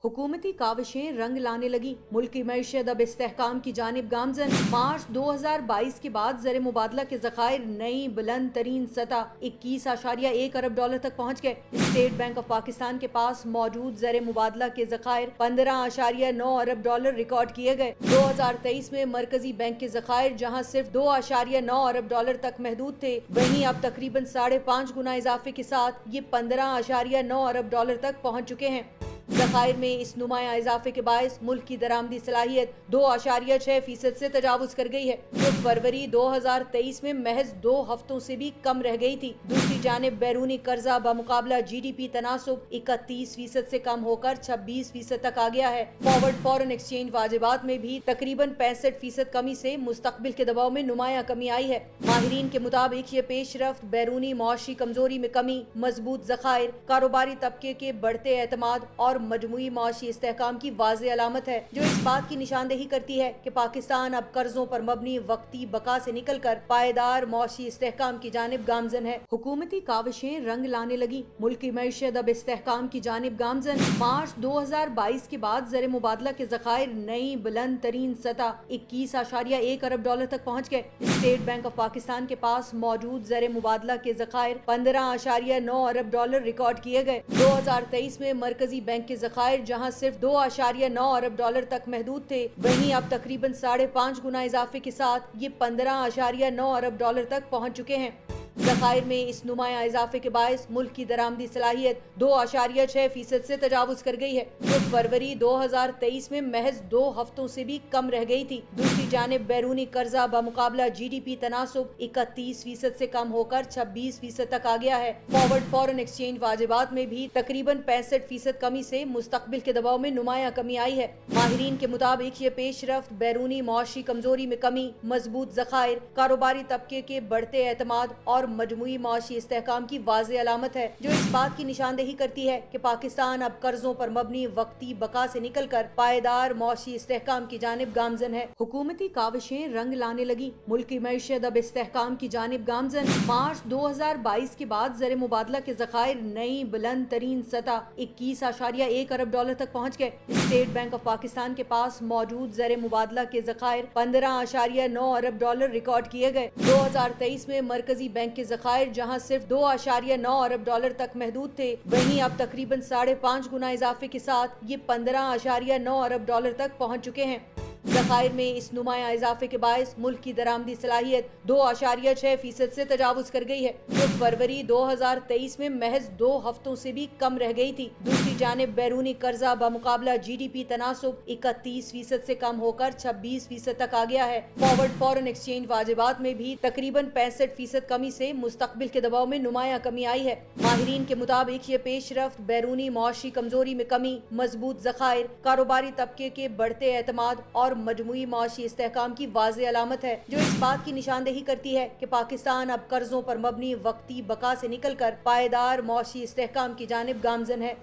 हुकूमती काविशें रंग लाने लगी। मुल्क की मईशत अब इस्तेहकाम की जानिब गामजन। मार्च 2022 के बाद ज़र मुबादला के ज़खायर नई बुलंद तरीन सतह 21.1 अरब डॉलर तक पहुँच गए। स्टेट बैंक ऑफ पाकिस्तान के पास मौजूद ज़र मुबादला के ज़खायर 15.9 अरब डॉलर रिकॉर्ड किए गए। 2023 में मरकजी बैंक के ज़खायर जहाँ सिर्फ 2.9 अरब डॉलर तक महदूद थे, वहीं अब तकरीबन 5.5 गुना इजाफे के साथ ये 15.9 अरब डॉलर तक पहुँच चुके हैं। ज़खायर में इस नुमाया इजाफे के बायस मुल्क की दरामदी सलाहियत 2.6% से तजावुज कर गई है, जो फरवरी 2023 में महज 2 हफ्तों से भी कम रह गई थी। दूसरी जानिब बैरूनी कर्जा बमुकाबला GDP तनासुब 31% से कम होकर 26% तक आ गया है। फॉरवर्ड फॉरेन एक्सचेंज वाजिबात में भी तकरीबन 65% कमी से मुस्तकबिल के दबाव में नुमाया कमी आई है। माहिरीन के मुताबिक ये पेशरफ्त बैरूनी मुआशी कमजोरी में कमी, मजबूत ज़खायर, कारोबारी तबके के बढ़ते एतमाद और मजमूई मुआशी इस्तेहकाम की वाज़ेह अलामत है, जो इस बात की निशानदेही करती है कि पाकिस्तान अब कर्जों पर मबनी वक्ती बका से निकल कर पायदार मुआशी इस्तेहकाम की जानिब गामजन है। हुकूमती काविशें रंग लाने लगी। मुल्क की मईशत अब इस्तेहकाम की जानिब गामजन। मार्च 2022 के बाद ज़र मुबादला के ज़खायर नई बुलंद तरीन सतह 21.1 अरब डॉलर तक पहुँच गए। स्टेट बैंक ऑफ पाकिस्तान के पास मौजूद ज़र मुबादला के ज़खायर 15.9 अरब डॉलर रिकॉर्ड किए गए। 2023 में मरकजी बैंक के ज़खायर जहां सिर्फ 2.9 अरब डॉलर तक महदूद थे, वहीं अब तकरीबन 5.5 गुना इजाफे के साथ ये 15.9 अरब डॉलर तक पहुँच चुके हैं। ज़खायर में इस नुमाया इजाफे के बायस मुल्क की दरामदी सलाहियत 2.6% से तजावुज कर गई है, जो फरवरी 2023 में महज 2 हफ्तों से भी कम रह गई थी। दूसरी जानिब बैरूनी कर्जा बमुकाबला GDP तनासुब 31% से कम होकर 26% तक आ गया है। फॉरवर्ड फॉरेन एक्सचेंज वाजिबात में भी तकरीबन 65% कमी से मुस्तकबिल के दबाव में नुमाया कमी आई है। माहिरीन के मुताबिक ये पेशरफ्त बैरूनी मुआशी कमजोरी में कमी, मजबूत ज़खायर, कारोबारी तबके के बढ़ते एतमाद और मजमूई मुआशी इस्तेहकाम की वाज़ेह अलामत है, जो इस बात की निशानदेही करती है कि पाकिस्तान अब कर्जों पर मबनी वक्ती बका से निकल कर पायदार मुआशी इस्तेहकाम की जानिब गामजन है। हुकूमती काविशें रंग लाने लगी। मुल्क की मईशत अब इस्तेहकाम की जानिब गामजन। मार्च 2022 के बाद ज़र मुबादला के ज़खायर नई बुलंद तरीन सतह 21.1 अरब डॉलर तक पहुँच गए। स्टेट बैंक ऑफ पाकिस्तान के पास मौजूद ज़र मुबादला के ज़खायर 15.9 अरब डॉलर रिकॉर्ड किए गए। 2023 में मरकजी बैंक के ज़खायर जहां सिर्फ 2.9 अरब डॉलर तक महदूद थे, वहीं अब तकरीबन 5.5 गुना इजाफे के साथ ये 15.9 अरब डॉलर तक पहुँच चुके हैं। ज़खायर में इस नुमाया इजाफे के बायस मुल्क की दरामदी सलाहियत 2.6% से तजावुज कर गई है, जो फरवरी 2023 में महज 2 हफ्तों से भी कम रह गई थी। दूसरी जानिब बैरूनी कर्जा बमुकाबला GDP तनासुब 31% से कम होकर 26% तक आ गया है। फॉरवर्ड फॉरेन एक्सचेंज वाजिबात में भी तकरीबन 65% कमी से मुस्तकबिल के दबाव में नुमाया कमी आई है। माहिरीन के मुताबिक ये पेशरफ्त बैरूनी मुआशी कमजोरी में कमी, मजबूत ज़खायर, कारोबारी तबके के बढ़ते एतमाद और मजमूई मुआशी इस्तेहकाम की वाज़ेह अलामत है, जो इस बात की निशानदेही करती है कि पाकिस्तान अब कर्जों पर मबनी वक्ती बका से निकल कर पायदार मुआशी इस्तेहकाम की जानिब गामजन है।